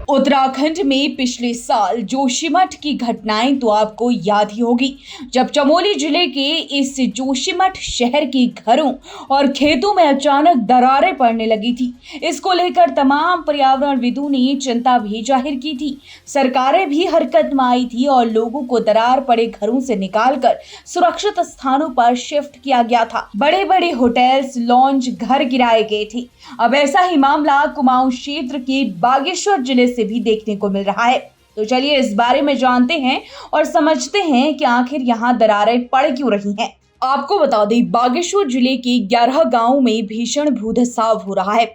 उत्तराखंड में पिछले साल जोशीमठ की घटनाएं तो आपको याद ही होगी, जब चमोली जिले के इस जोशीमठ शहर के घरों और खेतों में अचानक दरारें पड़ने लगी थी। इसको लेकर तमाम पर्यावरणविदों ने चिंता भी जाहिर की थी। सरकारें भी हरकत में आई थी और लोगों को दरार पड़े घरों से निकालकर सुरक्षित स्थानों पर शिफ्ट किया गया था। बड़े बड़े होटल्स, लॉन्ज, घर गिराए गए थे। अब ऐसा ही मामला कुमाऊं क्षेत्र के बागेश्वर जिले से भी देखने को मिल रहा है। तो चलिए इस बारे में जानते हैं और समझते हैं कि आखिर यहाँ दरारें पड़ क्यों रही हैं। आपको बता दें, बागेश्वर जिले के 11 गांवों में भीषण भूधसाव हो रहा है।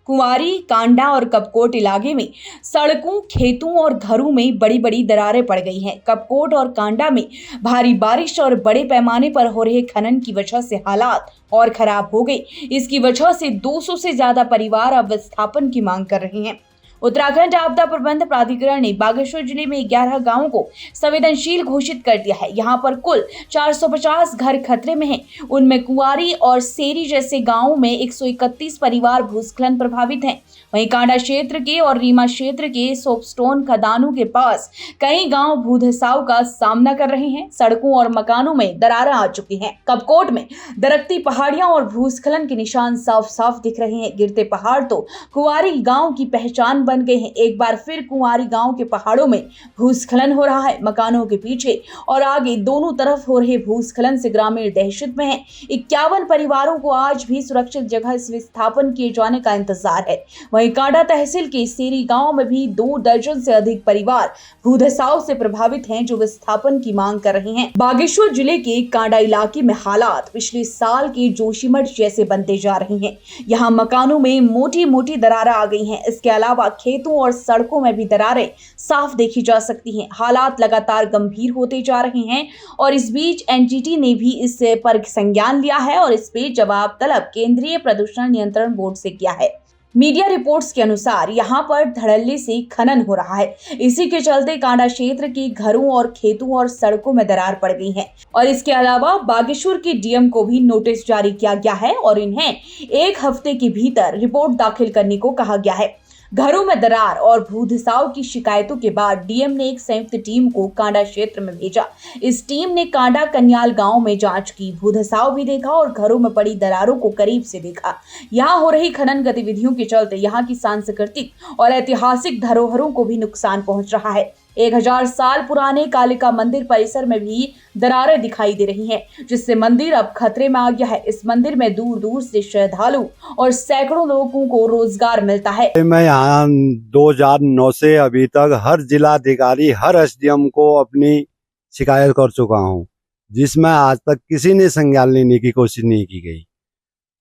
कुंवारी, कांडा और कपकोट इलाके में सड़कों, खेतों और घरों में बड़ी बड़ी दरारें पड़ गई हैं। कपकोट और कांडा में भारी बारिश और बड़े पैमाने पर हो रहे खनन की वजह से हालात और खराब हो गए। इसकी वजह से 200 से ज्यादा परिवार अब विस्थापन की मांग कर रहे हैं। उत्तराखंड आपदा प्रबंध प्राधिकरण ने बागेश्वर जिले में 11 गांवों को संवेदनशील घोषित कर दिया है। यहां पर कुल 450 घर खतरे में हैं। उनमें कुंवारी और सेरी जैसे गांवों में 131 परिवार भूस्खलन प्रभावित हैं। वहीं कांडा क्षेत्र के और रीमा क्षेत्र के सोपस्टोन खदानों के पास कई गांव भूधसाव का सामना कर रहे हैं। सड़कों और मकानों में दरारें आ चुकी हैं। कपकोट में दरकती पहाड़ियां और भूस्खलन के निशान साफ साफ दिख रहे हैं। गिरते पहाड़ तो कुंवारी गांव की पहचान बन गए हैं। एक बार फिर कुंवारी गांव के पहाड़ों में भूस्खलन हो रहा है। मकानों के पीछे और आगे दोनों तरफ हो रहे भूस्खलन से ग्रामीण दहशत में हैं। 51 परिवारों को आज भी सुरक्षित जगह से विस्थापन किए जाने का इंतजार है। वहीं कांडा तहसील के सेरी गांव में भी 2 दर्जन से अधिक परिवार भूधसाव से प्रभावित हैं, जो विस्थापन की मांग कर रहे हैं। बागेश्वर जिले के कांडा इलाके में हालात पिछले साल के जोशीमठ जैसे बनते जा रहे हैं। यहाँ मकानों में मोटी मोटी दरारें आ गई हैं। इसके अलावा खेतों और सड़कों में भी दरारें साफ देखी जा सकती हैं। हालात लगातार गंभीर होते जा रहे हैं और इस बीच एनजीटी ने भी इस पर संज्ञान लिया है और इस पे जवाब तलब केंद्रीय प्रदूषण नियंत्रण बोर्ड से किया है। मीडिया रिपोर्ट्स के अनुसार यहाँ पर धड़ल्ले से खनन हो रहा है। इसी के चलते कांडा क्षेत्र के घरों और खेतों और सड़कों में दरार पड़ गई है। और इसके अलावा बागेश्वर के डीएम को भी नोटिस जारी किया गया है और इन्हें 1 हफ्ते के भीतर रिपोर्ट दाखिल करने को कहा गया है। घरों में दरार और भूधसाव की शिकायतों के बाद डीएम ने एक संयुक्त टीम को कांडा क्षेत्र में भेजा। इस टीम ने कांडा कन्याल गांव में जांच की, भूधसाव भी देखा और घरों में पड़ी दरारों को करीब से देखा। यहां हो रही खनन गतिविधियों के चलते यहां की सांस्कृतिक और ऐतिहासिक धरोहरों को भी नुकसान पहुंच रहा है। 1000 साल पुराने कालिका मंदिर परिसर में भी दरारें दिखाई दे रही हैं, जिससे मंदिर अब खतरे में आ गया है। इस मंदिर में दूर दूर से श्रद्धालु और सैकड़ों लोगों को रोजगार मिलता है। मैं यहाँ 2009 से अभी तक हर जिलाधिकारी, हर एसडीएम को अपनी शिकायत कर चुका हूँ, जिसमें आज तक किसी ने संज्ञान लेने की कोशिश नहीं की गई।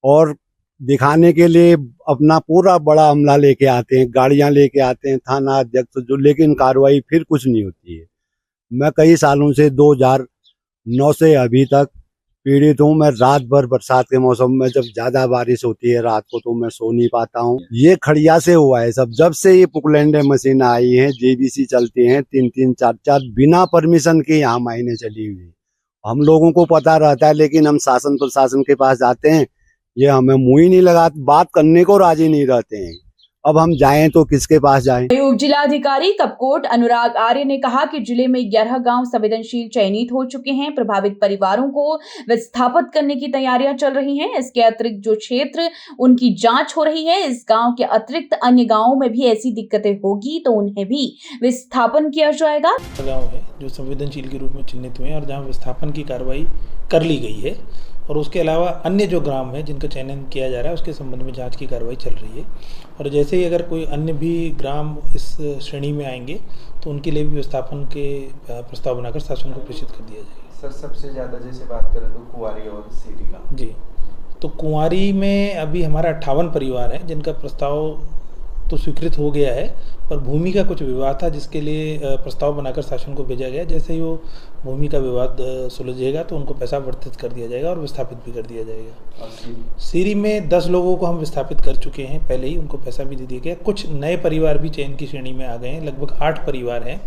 और दिखाने के लिए अपना पूरा बड़ा अमला लेके आते हैं, गाड़ियां लेके आते हैं, थाना अध्यक्ष जो, लेकिन कार्रवाई फिर कुछ नहीं होती है। मैं कई सालों से 2009 से अभी तक पीड़ित हूँ। मैं रात भर बरसात के मौसम में जब ज्यादा बारिश होती है रात को तो मैं सो नहीं पाता हूँ। ये खड़िया से हुआ है सब। जब से ये पुकलैंड मशीन आई है, जेबीसी चलती हैं 3-3, 4-4 बिना परमिशन के यहाँ मायने चली हुई। हम लोगों को पता रहता है, लेकिन हम शासन प्रशासन के पास जाते हैं, ये हमें मुंह ही नहीं लगा, बात करने को राजी नहीं रहते हैं। अब हम जाएं तो किसके पास जाएं? उप जिलाधिकारी कपकोट अनुराग आर्य ने कहा कि जिले में 11 गांव संवेदनशील चयनित हो चुके हैं। प्रभावित परिवारों को विस्थापित करने की तैयारियां चल रही हैं। इसके अतिरिक्त जो क्षेत्र उनकी जांच हो रही है, इस गांव के अतिरिक्त अन्य गांवों में भी ऐसी दिक्कतें होगी तो उन्हें भी विस्थापन किया जाएगा। गाँव है जो संवेदनशील के रूप में चिन्हित हुए हैं और जहाँ विस्थापन की कार्रवाई कर ली गई है, और उसके अलावा अन्य जो ग्राम हैं जिनका चयन किया जा रहा है उसके संबंध में जांच की कार्रवाई चल रही है। और जैसे ही अगर कोई अन्य भी ग्राम इस श्रेणी में आएंगे तो उनके लिए भी विस्थापन के प्रस्ताव बनाकर शासन को प्रेषित कर दिया जाएगा। सर, सबसे ज़्यादा जैसे बात करें तो कुंवारी और सेरी गाँव जी, तो कुंवारी में अभी हमारा 58 परिवार हैं जिनका प्रस्ताव तो स्वीकृत हो गया है, पर भूमि का कुछ विवाद था जिसके लिए प्रस्ताव बनाकर शासन को भेजा गया। जैसे ही वो भूमि का विवाद सुलझेगा तो उनको पैसा वर्तित कर दिया जाएगा और विस्थापित भी कर दिया जाएगा। सीरी में 10 लोगों को हम विस्थापित कर चुके हैं, पहले ही उनको पैसा भी दे दिया गया। कुछ नए परिवार भी चयन की श्रेणी में आ गए हैं, लगभग 8 परिवार हैं,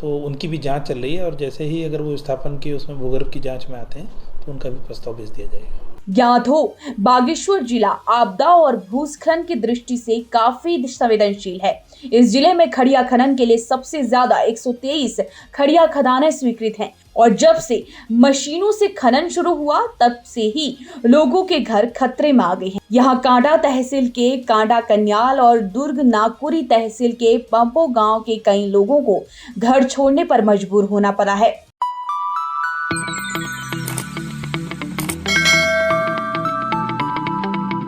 तो उनकी भी जांच चल रही है और जैसे ही अगर वो विस्थापन की उसमें भूगर्भ की जांच में आते हैं तो उनका भी प्रस्ताव भेज दिया जाएगा। ज्ञात हो, बागेश्वर जिला आपदा और भूस्खलन की दृष्टि से काफी संवेदनशील है। इस जिले में खड़िया खनन के लिए सबसे ज्यादा 123 खड़िया खदानें स्वीकृत हैं और जब से मशीनों से खनन शुरू हुआ तब से ही लोगों के घर खतरे में आ गए हैं। यहाँ कांडा तहसील के कांडा कन्याल और दुर्ग नागपुरी तहसील के पंपो गांव के कई लोगों को घर छोड़ने पर मजबूर होना पड़ा है।